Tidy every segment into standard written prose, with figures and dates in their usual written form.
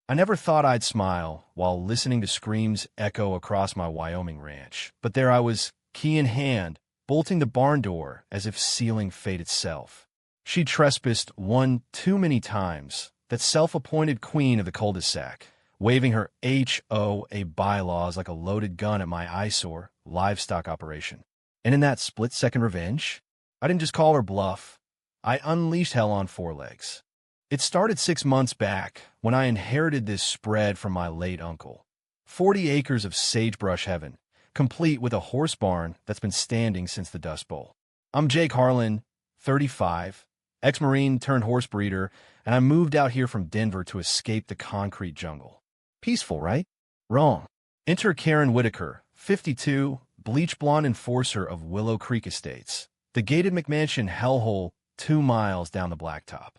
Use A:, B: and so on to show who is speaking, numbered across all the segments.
A: I never thought I'd smile while listening to screams echo across my Wyoming ranch, but there I was, key in hand, bolting the barn door as if sealing fate itself. She trespassed one too many times, that self-appointed queen of the cul-de-sac, waving her HOA bylaws like a loaded gun at my eyesore livestock operation. And in that split-second revenge, I didn't just call her bluff. I unleashed hell on four legs. It started 6 months back when I inherited this spread from my late uncle. 40 acres of sagebrush heaven, complete with a horse barn that's been standing since the Dust Bowl. I'm Jake Harlan, 35, ex-Marine turned horse breeder, and I moved out here from Denver to escape the concrete jungle. Peaceful, right? Wrong. Enter Karen Whitaker, 52, bleach blonde enforcer of Willow Creek Estates, the gated McMansion hellhole 2 miles down the blacktop.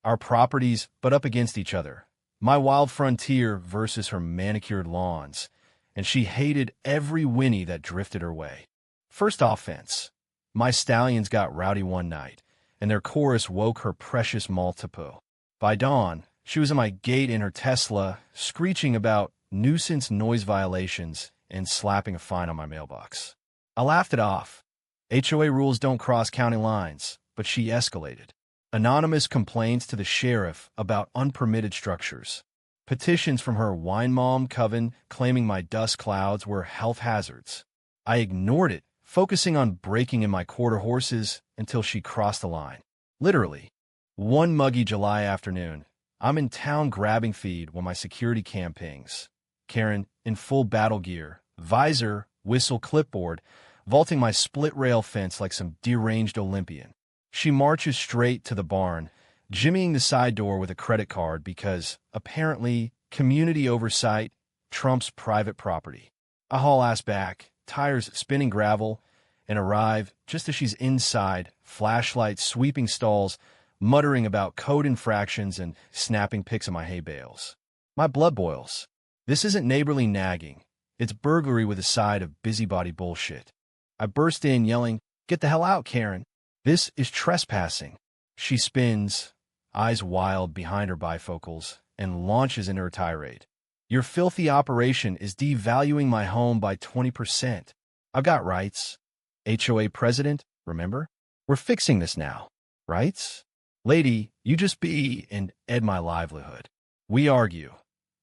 A: Our properties butt up against each other. My wild frontier versus her manicured lawns, and she hated every whinny that drifted her way. First offense. My stallions got rowdy one night, and their chorus woke her precious multiple. By dawn, she was at my gate in her Tesla, screeching about nuisance noise violations and slapping a fine on my mailbox. I laughed it off. HOA rules don't cross county lines, but she escalated. Anonymous complaints to the sheriff about unpermitted structures. Petitions from her wine mom coven claiming my dust clouds were health hazards. I ignored it, focusing on breaking in my quarter horses until she crossed the line. Literally. One muggy July afternoon, I'm in town grabbing feed when my security cam pings. Karen, in full battle gear, visor, whistle, clipboard, vaulting my split-rail fence like some deranged Olympian. She marches straight to the barn, jimmying the side door with a credit card because, apparently, community oversight trumps private property. I haul ass back, tires spinning gravel, and arrive just as she's inside, flashlight sweeping stalls, muttering about code infractions and snapping pics of my hay bales. My blood boils. This isn't neighborly nagging. It's burglary with a side of busybody bullshit. I burst in yelling, "Get the hell out, Karen. This is trespassing." She spins, eyes wild behind her bifocals, and launches into her tirade. "Your filthy operation is devaluing my home by 20%. I've got rights. HOA president, remember? We're fixing this now. Rights? Lady, you just be and ed my livelihood." We argue.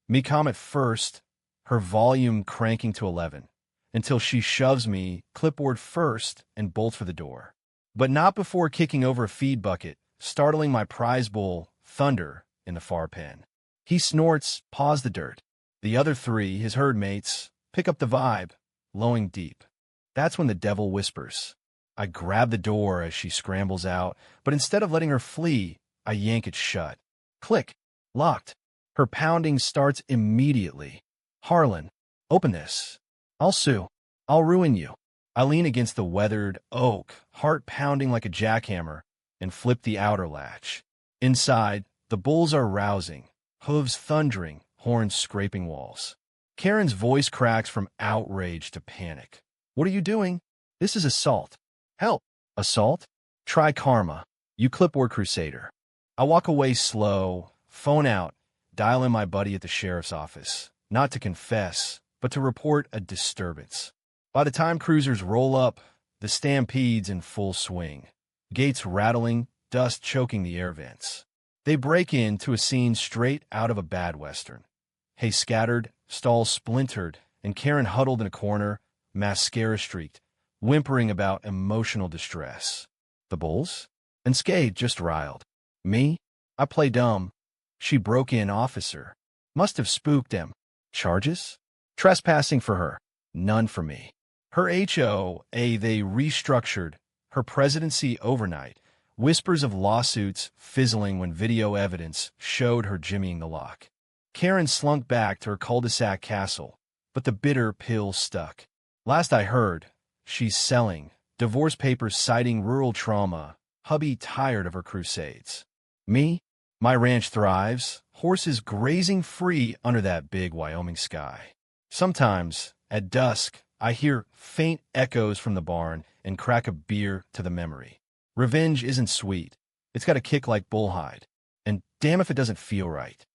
A: Me comment first, her volume cranking to 11, until she shoves me, clipboard first, and bolts for the door. But not before kicking over a feed bucket, startling my prize bull, Thunder, in the far pen. He snorts, paws the dirt. The other three, his herd mates, pick up the vibe, lowing deep. That's when the devil whispers. I grab the door as she scrambles out, but instead of letting her flee, I yank it shut. Click. Locked. Her pounding starts immediately. "Harlan, open this. I'll sue. I'll ruin you." I lean against the weathered oak, heart pounding like a jackhammer, and flip the outer latch. Inside, the bulls are rousing, hooves thundering, horns scraping walls. Karen's voice cracks from outrage to panic. "What are you doing? This is assault. Help." "Assault? Try karma, you clipboard crusader." I walk away slow, phone out, dial in my buddy at the sheriff's office, not to confess, but to report a disturbance. By the time cruisers roll up, the stampede's in full swing. Gates rattling, dust choking the air vents. They break into a scene straight out of a bad western. Hay scattered, stalls splintered, and Karen huddled in a corner, mascara streaked, whimpering about emotional distress. The bulls? Unscathed, just riled. Me? I play dumb. She broke in, officer. Must have spooked him. Charges? Trespassing for her. None for me. Her HOA they restructured. Her presidency overnight. Whispers of lawsuits fizzling when video evidence showed her jimmying the lock. Karen slunk back to her cul-de-sac castle, but the bitter pill stuck. Last I heard, she's selling. Divorce papers citing rural trauma. Hubby tired of her crusades. Me? My ranch thrives. Horses grazing free under that big Wyoming sky. Sometimes, at dusk, I hear faint echoes from the barn and crack a beer to the memory. Revenge isn't sweet. It's got a kick like bullhide. And damn if it doesn't feel right.